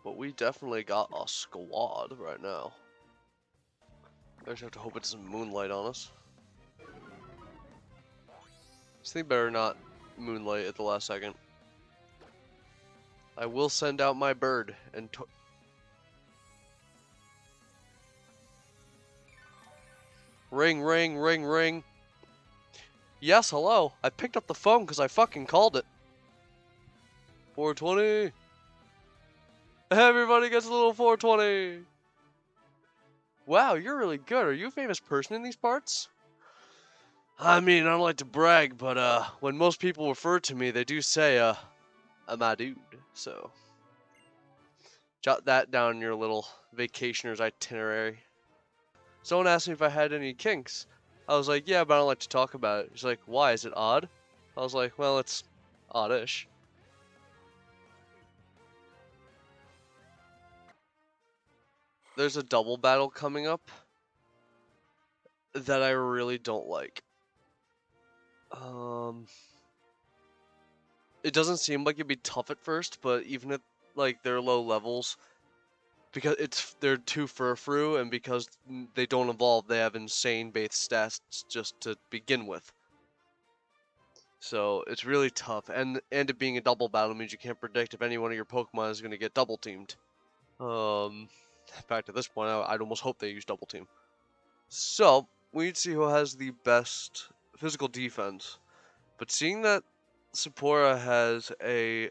But we definitely got a squad right now. I just have to hope it doesn't moonlight on us. This thing better not moonlight at the last second. I will send out my bird and ring, ring, ring, ring. Yes, hello. I picked up the phone because I fucking called it. 420. Everybody gets a little 420. Wow, you're really good. Are you a famous person in these parts? I mean, I don't like to brag, but when most people refer to me, they do say, I'm my dude. So, jot that down in your little vacationer's itinerary. Someone asked me if I had any kinks. I was like, yeah, but I don't like to talk about it. She's like, why? Is it odd? I was like, well, it's oddish. There's a double battle coming up that I really don't like. It doesn't seem like it'd be tough at first, but even at like their low levels, because they're too furfru, and because they don't evolve, they have insane base stats just to begin with. So it's really tough, and it being a double battle means you can't predict if any one of your Pokemon is going to get double teamed. Back to this point, I'd almost hope they use double team. So we need to see who has the best physical defense. But seeing that Sephora has a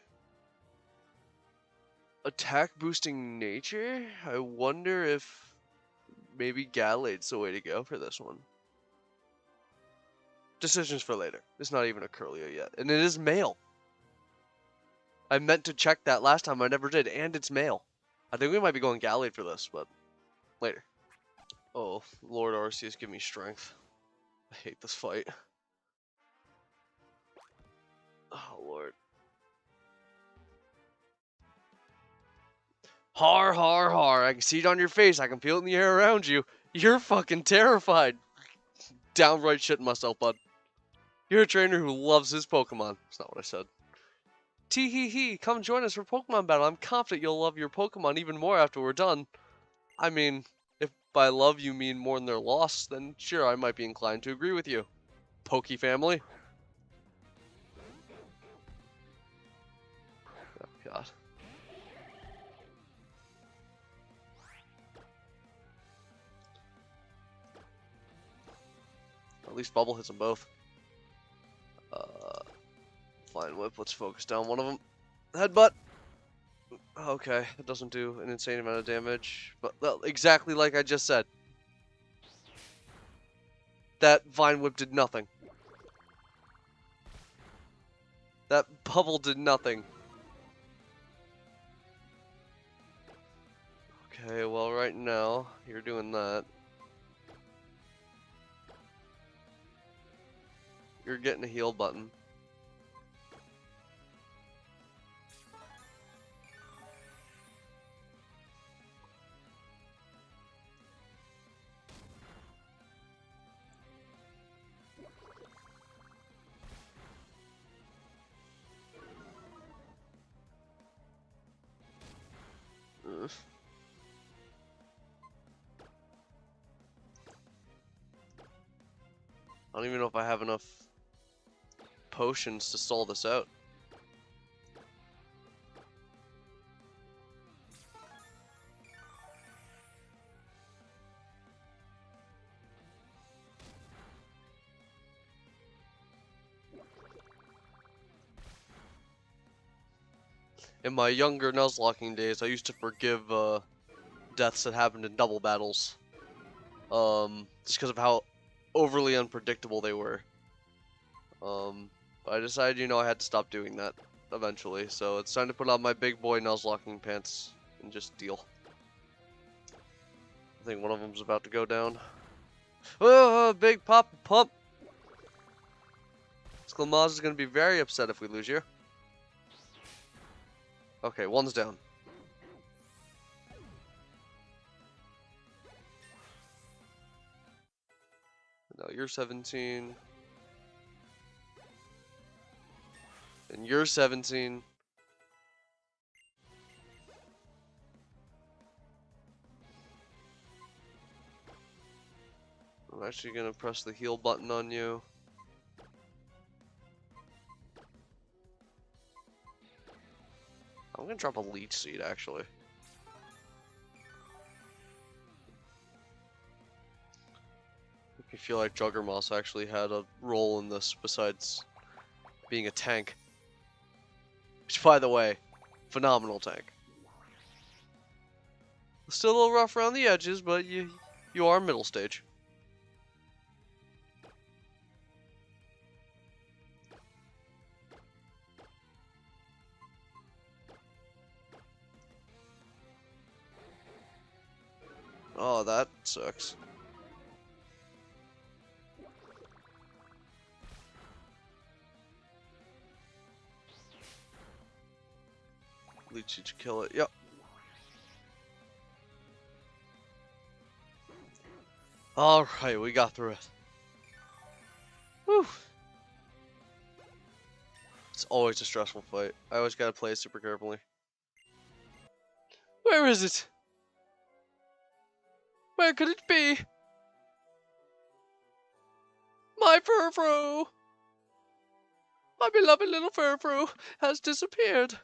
attack boosting nature, I wonder if maybe Galade's the way to go for this one. Decisions for later. It's not even a Curlia yet. And it is male. I meant to check that last time, I never did, and it's male. I think we might be going Galade for this, but later. Oh, Lord Arceus, give me strength. I hate this fight. Oh, Lord. Har, har, har. I can see it on your face. I can feel it in the air around you. You're fucking terrified. Downright shitting myself, bud. You're a trainer who loves his Pokemon. That's not what I said. Tee hee hee, come join us for Pokemon Battle. I'm confident you'll love your Pokemon even more after we're done. I mean, if by love you mean more than their loss, then sure, I might be inclined to agree with you. Poke family. Oh, God. At least Bubble hits them both. Flying Whip, let's focus down one of them. Headbutt! Okay, it doesn't do an insane amount of damage, but exactly like I just said. That Vine Whip did nothing. That Bubble did nothing. Okay, well right now, you're doing that. You're getting a heal button. Ugh. I don't even know if I have enough potions to stall this out. In my younger Nuzlocking days, I used to forgive deaths that happened in double battles. Just because of how overly unpredictable they were. But I decided, you know, I had to stop doing that eventually. So it's time to put on my big boy Nuzlocking pants and just deal. I think one of them's about to go down. Oh, big pop pump! Sklamaz is going to be very upset if we lose you. Okay, one's down. No, you're 17. And you're 17. actually gonna press the heal button on you. I'm gonna drop a leech seed, actually. Make me feel like Juggermoss actually had a role in this besides being a tank. Which, by the way, phenomenal tank. Still a little rough around the edges, but you are middle stage. Oh, that sucks. Leech to kill it. Yep. Alright, we got through it. Whew. It's always a stressful fight. I always gotta play it super carefully. Where is it? Where could it be? My Furfrou! My beloved little Furfrou has disappeared.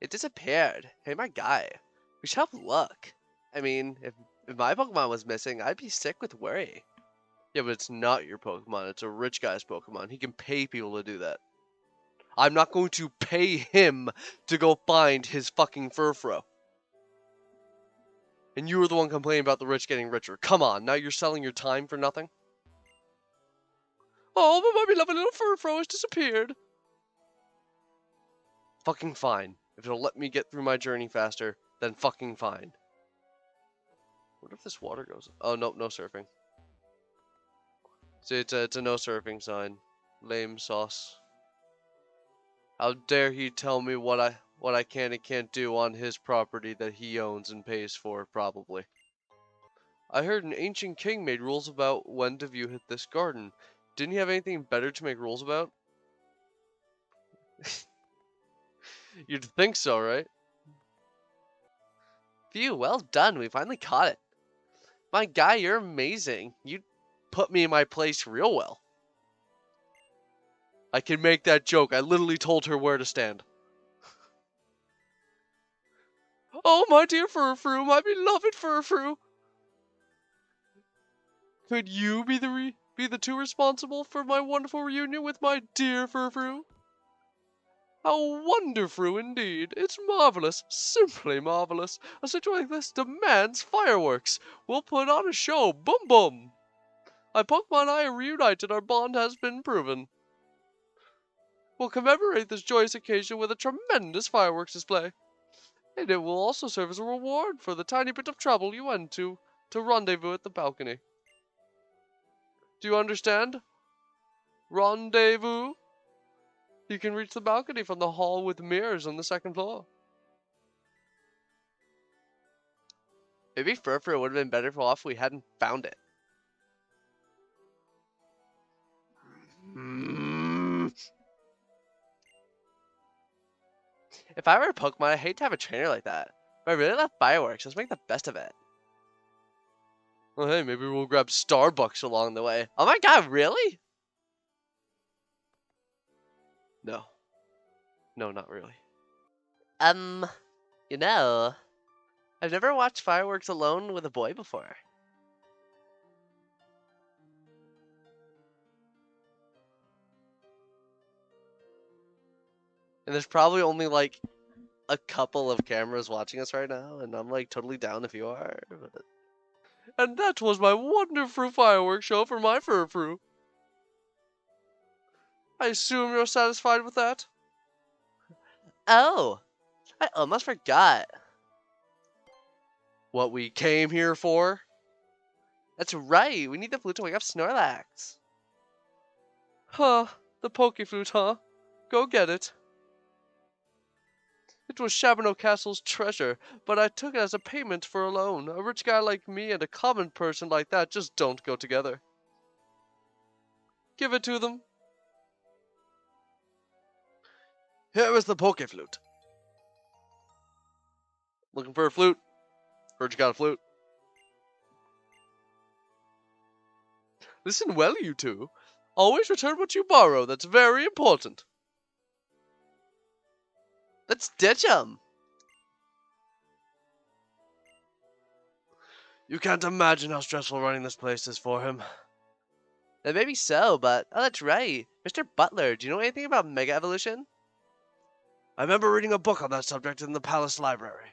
It disappeared. Hey, my guy. We should have luck. I mean, if my Pokemon was missing, I'd be sick with worry. Yeah, but it's not your Pokemon. It's a rich guy's Pokemon. He can pay people to do that. I'm not going to pay him to go find his fucking Furfrou. And you were the one complaining about the rich getting richer. Come on, now you're selling your time for nothing? Oh, but my beloved little Furfrou has disappeared. Fucking fine. If it'll let me get through my journey faster, then fucking fine. What if this water goes? Oh, nope, no surfing. See, it's a no surfing sign. Lame sauce. How dare he tell me what I can and can't do on his property that he owns and pays for, probably. I heard an ancient king made rules about when to view this garden. Didn't he have anything better to make rules about? You'd think so, right? Phew, well done. We finally caught it. My guy, you're amazing. You put me in my place real well. I can make that joke. I literally told her where to stand. Oh, my dear Furfrou, my beloved Furfrou. Could you be the two responsible for my wonderful reunion with my dear Furfrou? How wonderful indeed! It's marvelous, simply marvelous. A situation like this demands fireworks. We'll put on a show. Boom boom. My Pokemon and I are reunited. Our bond has been proven. We'll commemorate this joyous occasion with a tremendous fireworks display. And it will also serve as a reward for the tiny bit of trouble you went to rendezvous at the balcony. Do you understand? Rendezvous? You can reach the balcony from the hall with mirrors on the second floor. Maybe Furfrou would have been better off if we hadn't found it. If I were a Pokemon, I'd hate to have a trainer like that. But I really love fireworks. Let's make the best of it. Well, hey, maybe we'll grab Starbucks along the way. Oh my god, really? No. No, not really. You know, I've never watched fireworks alone with a boy before. And there's probably only like a couple of cameras watching us right now, and I'm like totally down if you are. But... And that was my wonderful fireworks show for my Furfrou. I assume you're satisfied with that? Oh, I almost forgot. What we came here for? That's right, we need the flute to wake up Snorlax. Huh, the Pokeflute, huh? Go get it. It was Shabano Castle's treasure, but I took it as a payment for a loan. A rich guy like me and a common person like that just don't go together. Give it to them. Here is the Pokeflute. Looking for a flute? Heard you got a flute. Listen well, you two. Always return what you borrow. That's very important. Let's ditch him. You can't imagine how stressful running this place is for him. That may be so, but... Oh, that's right. Mr. Butler, do you know anything about Mega Evolution? I remember reading a book on that subject in the Palace Library.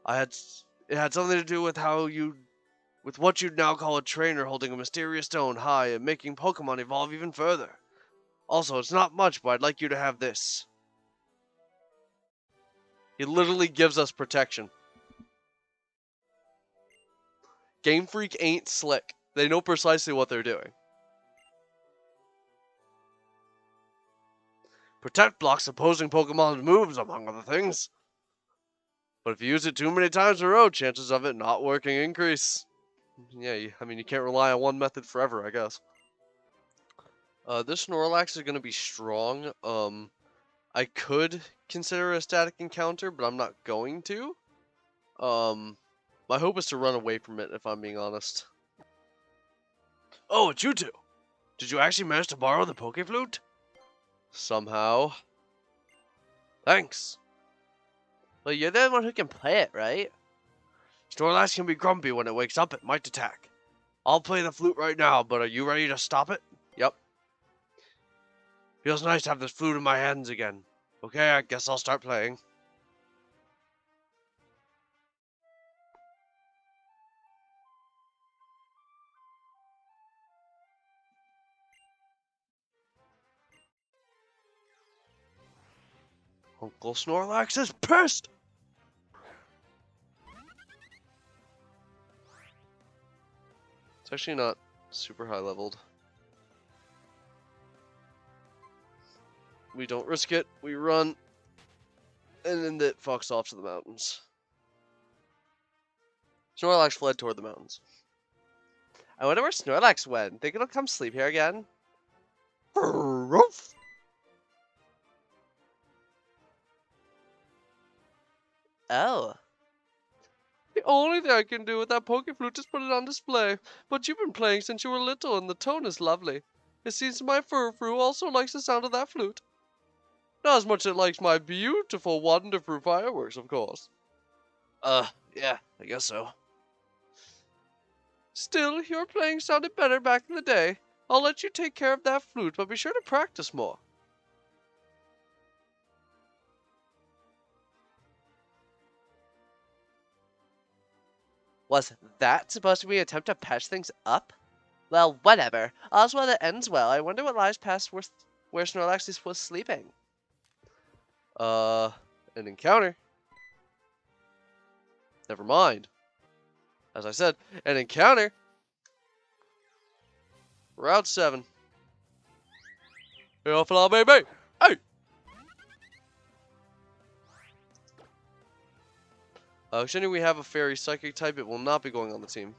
It had something to do with with what you'd now call a trainer holding a mysterious stone high and making Pokemon evolve even further. Also, it's not much, but I'd like you to have this. He literally gives us protection. Game Freak ain't slick. They know precisely what they're doing. Protect blocks opposing Pokemon's moves, among other things. But if you use it too many times in a row, chances of it not working increase. Yeah, I mean, you can't rely on one method forever, I guess. This Snorlax is going to be strong. I could consider a static encounter, but I'm not going to. My hope is to run away from it, if I'm being honest. Oh, it's you two! Did you actually manage to borrow the Pokeflute? Somehow. Thanks. Well, you're the one who can play it, right? Snorlax can be grumpy when it wakes up. It might attack. I'll play the flute right now, but are you ready to stop it? Yep. Feels nice to have this flute in my hands again. Okay, I guess I'll start playing. Uncle Snorlax is pissed! It's actually not super high leveled. We don't risk it, we run, and then it fucks off to the mountains. Snorlax fled toward the mountains. I wonder where Snorlax went. Think it'll come sleep here again? Roof! Oh. The only thing I can do with that Pokeflute is put it on display. But you've been playing since you were little, and the tone is lovely. It seems my Furfru also likes the sound of that flute. Not as much as it likes my beautiful Wonderfru fireworks, of course. Yeah, I guess so. Still, your playing sounded better back in the day. I'll let you take care of that flute, but be sure to practice more. Was that supposed to be an attempt to patch things up? Well, whatever. All's well that ends well. I wonder what lies past where Snorlax was sleeping. An encounter. Never mind. As I said, an encounter. Route 7. Hey, off and on, baby! Hey! Considering we have a fairy psychic type, it will not be going on the team.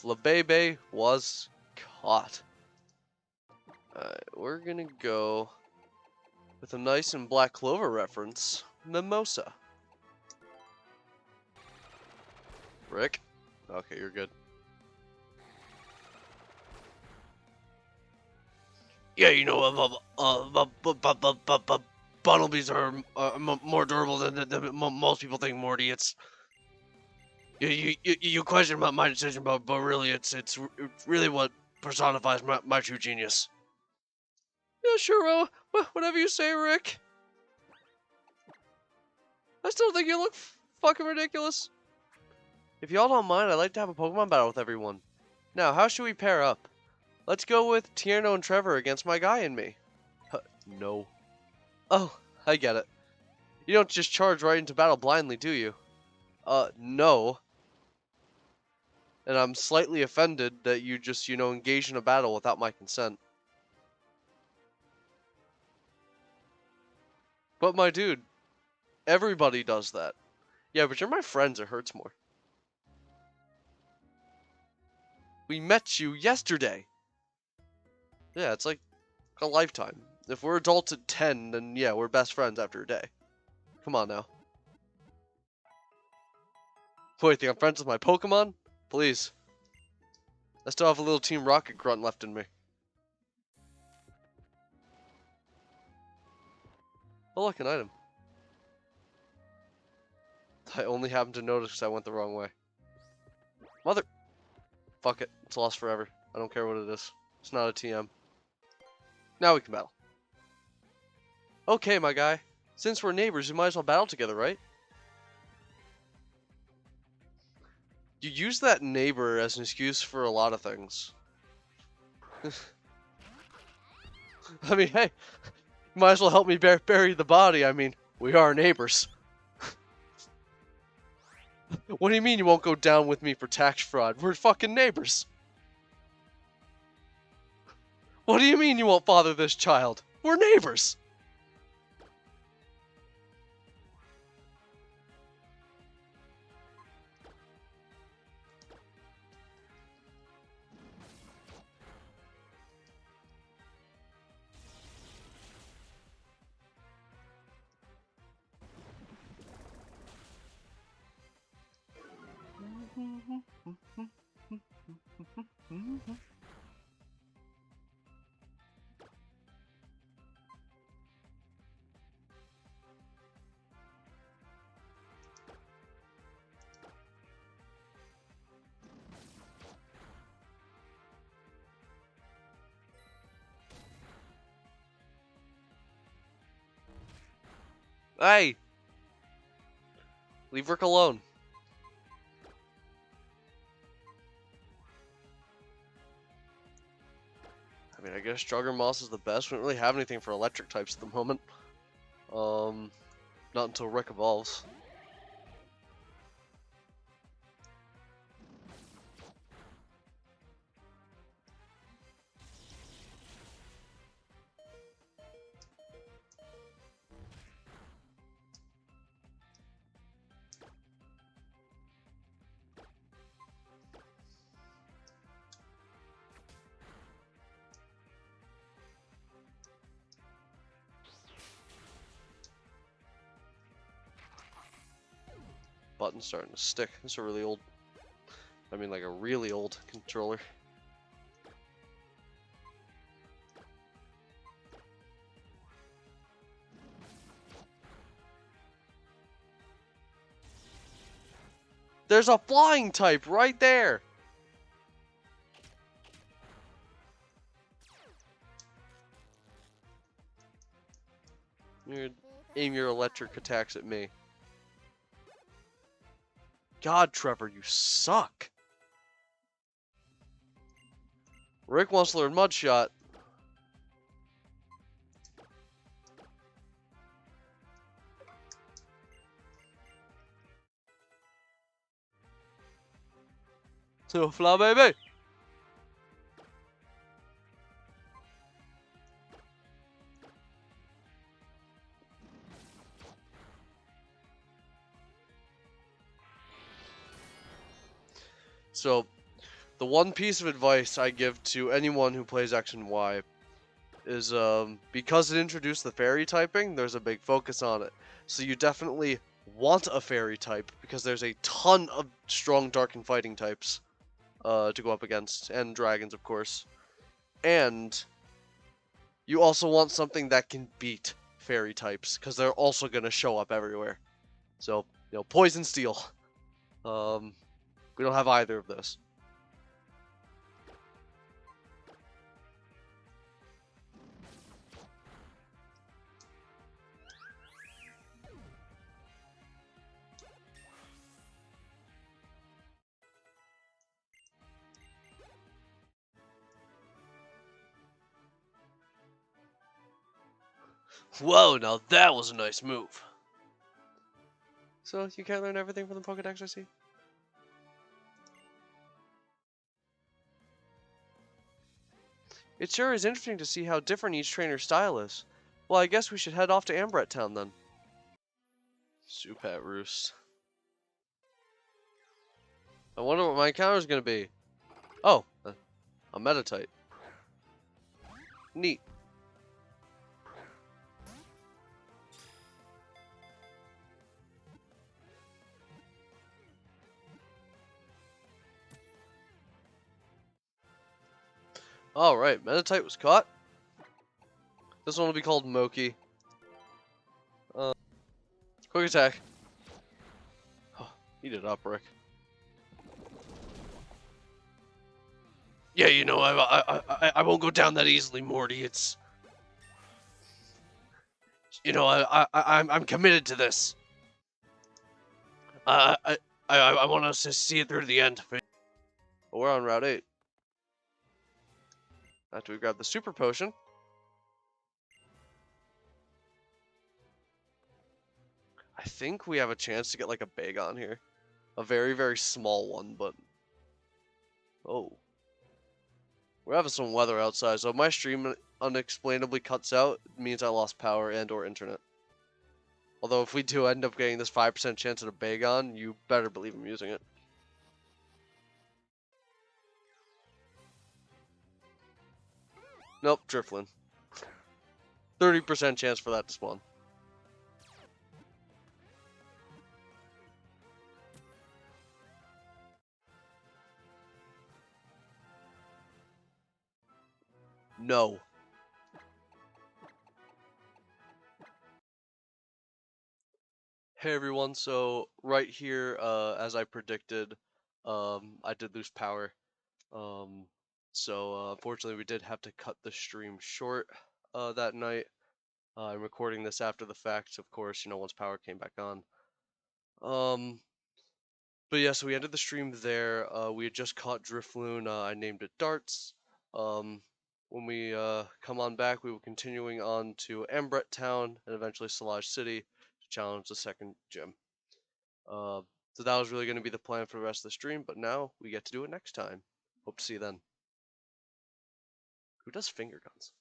Flabebe was caught. We're gonna go with a nice and Black Clover reference, Mimosa. Rick? Okay, you're good. Yeah, you know, Bunnelbees are more durable than most people think, Morty. It's you question my decision, but really, it's really what personifies my true genius. Yeah, sure. Whatever you say, Rick. I still think you look fucking ridiculous. If y'all don't mind, I'd like to have a Pokemon battle with everyone. Now, how should we pair up? Let's go with Tierno and Trevor against my guy and me. No. Oh, I get it. You don't just charge right into battle blindly, do you? No. And I'm slightly offended that you just, engage in a battle without my consent. But my dude, everybody does that. Yeah, but you're my friends, it hurts more. We met you yesterday. Yeah, it's like a lifetime. If we're adults at 10, then yeah, we're best friends after a day. Come on now. Wait, think I'm friends with my Pokemon? Please. I still have a little Team Rocket grunt left in me. Oh look, an item. I only happened to notice because I went the wrong way. Mother... Fuck it. It's lost forever. I don't care what it is. It's not a TM. Now we can battle. Okay, my guy. Since we're neighbors, we might as well battle together, right? You use that neighbor as an excuse for a lot of things. I mean, hey, you might as well help me bury the body. I mean, we are neighbors. What do you mean you won't go down with me for tax fraud? We're fucking neighbors. What do you mean you won't father this child? We're neighbors. Hey! Leave Rick alone. I mean, I guess Jugger Moss is the best. We don't really have anything for electric types at the moment. Not until Rick evolves. Button's starting to stick. This is a really old... I mean, like a really old controller. There's a flying type right there! You aim your electric attacks at me. God, Trevor, you suck. Rick wants to learn Mud Shot. So, fly, baby. So, the one piece of advice I give to anyone who plays X and Y is because it introduced the fairy typing, there's a big focus on it. So you definitely want a fairy type because there's a ton of strong dark and fighting types to go up against, and dragons, of course. And you also want something that can beat fairy types because they're also going to show up everywhere. So, you know, poison steel. We don't have either of those. Whoa, now that was a nice move. So, you can't learn everything from the Pokédex, I see? It sure is interesting to see how different each trainer's style is. Well, I guess we should head off to Ambret Town then. Supat Roost. I wonder what my encounter's gonna be. Oh, a Metatite. Neat. Alright, Meditite was caught. This one will be called Moki. Quick attack. Oh, eat it up, Rick. Yeah, you know, I won't go down that easily, Morty. It's, you know, I'm committed to this. I, I, I want us to see it through to the end. But we're on Route 8. After we grab the Super Potion. I think we have a chance to get like a Bagon here. A very, very small one, but... Oh. We're having some weather outside, so if my stream unexplainably cuts out, it means I lost power and or internet. Although if we do end up getting this 5% chance at a Bagon, you better believe I'm using it. Nope, Driflin. 30% chance for that to spawn. No. Hey everyone, so right here, as I predicted, I did lose power. Unfortunately we did have to cut the stream short that night. I'm recording this after the fact, of course, you know, once power came back on. But yeah, so we ended the stream there. We had just caught Drifloon. I named it Darts. When we come on back, we will continuing on to Ambret Town and eventually Solage City to challenge the second gym. So that was really going to be the plan for the rest of the stream, but now we get to do it next time. Hope to see you then. Who does finger guns?